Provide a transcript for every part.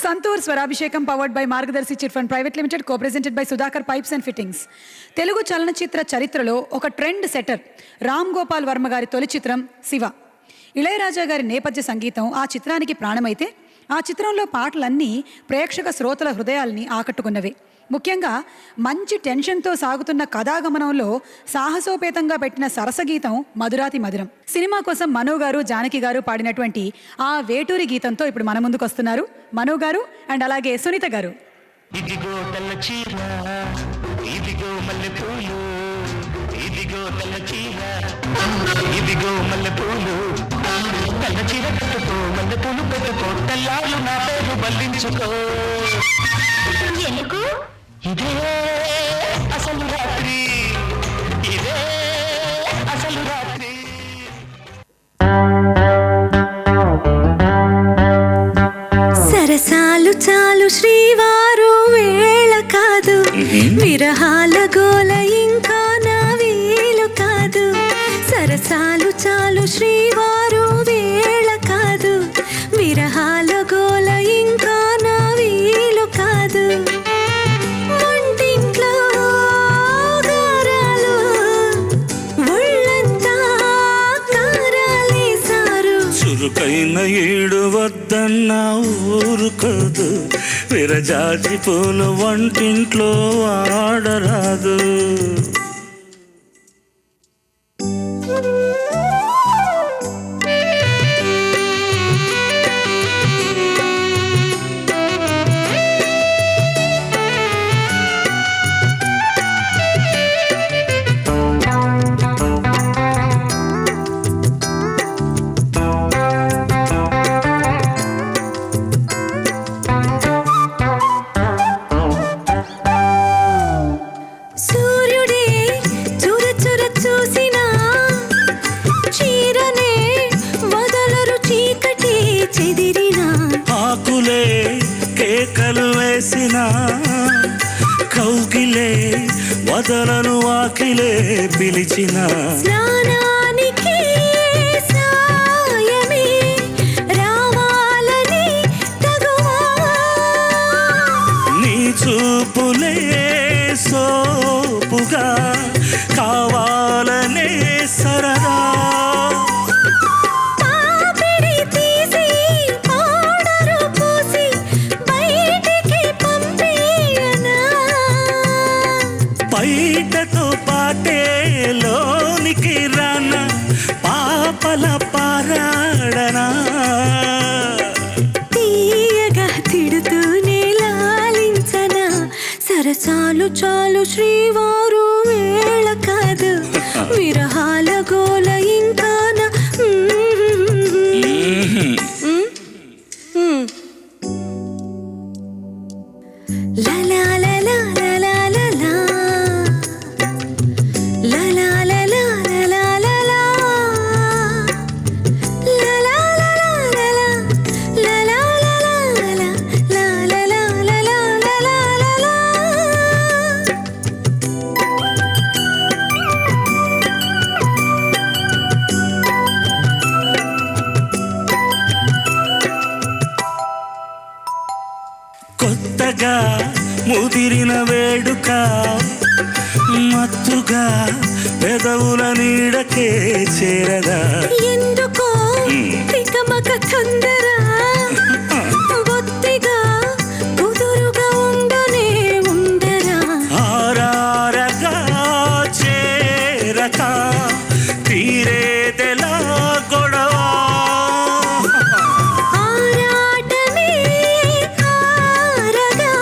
సంతూర్ స్వరాభిషేకం powered by Margadarsi chit fund private limited, co-presented by Sudhakar pipes and fittings. Telugu చలనచిత్ర చరిత్రలో ఒక ట్రెండ్ సెటర్ రామ్ గోపాల్ వర్మ గారి తొలి చిత్రం శివ. ఇళయరాజా గారి నేపథ్య సంగీతం ఆ చిత్రానికి ప్రాణమైతే ఆ చిత్రంలో పాటలన్నీ ప్రేక్షక శ్రోతల హృదయాల్ని ఆకట్టుకున్నవే. ముఖ్యంగా మంచి టెన్షన్తో సాగుతున్న కథాగమనంలో సాహసోపేతంగా పెట్టిన సరసగీతం మధురాతి మధురం. సినిమా కోసం మనో గారు, జానకి గారు పాడినటువంటి ఆ వేటూరి గీతంతో ఇప్పుడు మన ముందుకు వస్తున్నారు మనో గారు అండ్ అలాగే సునీత గారు. ఇదిగో తెల్ల చీర, ఇదిగో మల్లెపూలు, ఇదిగో తెల్ల చీర, ఇదిగో మల్లెపూలు, తెల్ల చీర కట్టుకో, మల్లెపూలు పెట్టుకో, తెల్లాలు నా పేరు బల్లించుకో. ఎందుకు? ఇదే అసలు రాత్రి, ఇదే అసలు రాత్రి. సరసాలు చాలు శ్రీవారు వేళ కాదు, విరహాల గోల ఇంకా నా వేలు కాదు. సరసాలు చాలు శ్రీవారు వేళ కాదు, విరహాల గోల ఇంకా నా వేలు కాదు. వంటింట్లో గారాలు ఒళ్ళంతా కారాలేసారు. చురుకైన ఏడు వద్దన్న ఊరుకోదు, విరజాజి పూలు వంటింట్లో ఆడరాదు. కేకలు వేసిన కౌగిలే వదలను వాకిలే పిలిచిన. స్నానానికి సాయమే రావాలని తగువా, నీ చూపులే సోపుగా కావాలనే సరదా. బయటతో పాటే లోనికి రాన పాపల పారాడనా, తీయగా తిడుతూనే లాలించనా. సరసాలు చాలు శ్రీవారు వేళ కాదు, విరహాల గోల ఇంకా నా. లలా లలా లలా లలా కొత్తగా ముదిరిన వేడుక మత్తుగా పెదవుల నీడకే చేరదా. ఎందుకో తికమక తొందర, బొత్తిగా కుదురుగా ఉండనే ఉండరా. ఆరారగా చేరక తీరేదెలా గొడవ, ఆరాటమే ఆరగా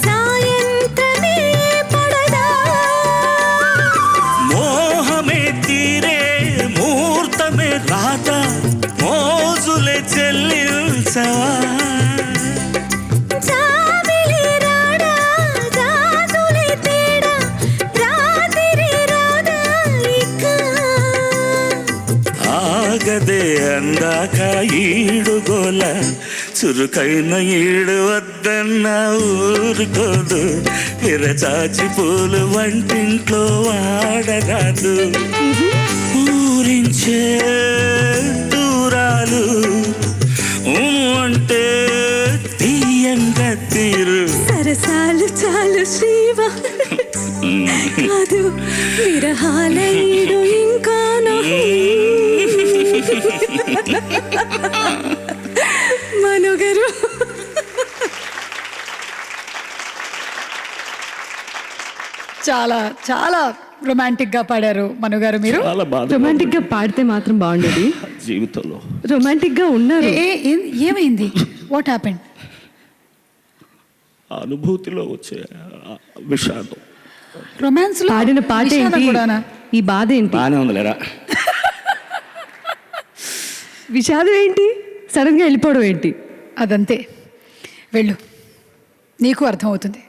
సాయంత్రమే పడదా. మోహమే తీరే ముహూర్తమే రాత, మోజులే చెల్లించవా. జాబిలి రాడా జాజులే తేడా, రాత్రి రాదా ఇక. ఆగదే అందాక ఈడుగోల, చురుకైన ఈడు వద్దన్న ఊరుకోదు, విరచాచి పూలు వంటింట్లో వాడరాదు. ఊరించే దూరాలు అంటే తీయ తీరు సరసాలు చాలు శ్రీవ కాదు విరహాల ఈడు ఇంకాను మనుగరు చాలా చాలా రొమాంటిక్ గా పాడారు మనుగారు మీరు. చాలా బాధ రొమాంటిక్ గా పాడితే మాత్రం బాగుండేది. జీవితంలో రొమాంటిక్ గా ఉన్నారు. ఏమైంది? What happened? అనుభూతిలో వచ్చే విషాదం. రొమాన్స్ లో పాడిన పాట విషాదం ఏంటి? కూడానా? ఈ బాధ ఏంటి? బాగానే ఉందిలేరా. విషాదం ఏంటి? సడన్ గా వెళ్ళిపోవడం ఏంటి? అదంతే, వెళ్ళు, నీకు అర్థమవుతుంది.